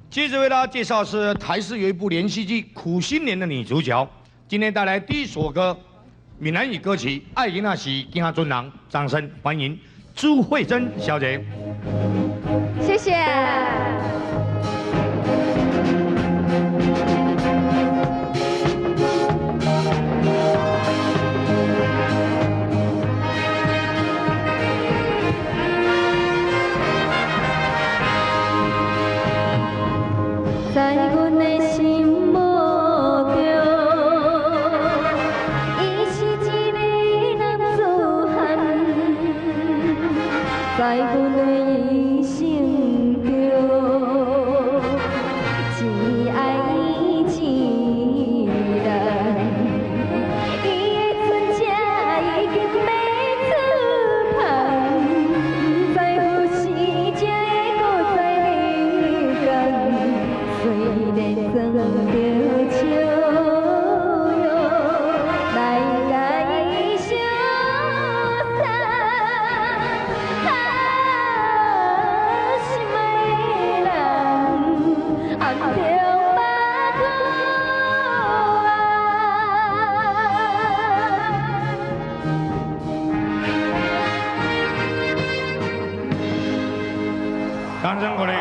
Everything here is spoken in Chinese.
接着为大家介绍是台视有一部连续剧《苦心莲》的女主角，今天带来第一首歌，闽南语歌曲《爱因那西跟他尊郎》，掌声欢迎朱慧珍小姐。谢谢。在阮的心目中，伊是一个男子汉，在阮的一生中，只爱伊一人。伊的船只已经要出航，在乎时才会搁再日光。虽然装着笑容来甲伊相送，心爱的人暗中目眶掌声鼓励。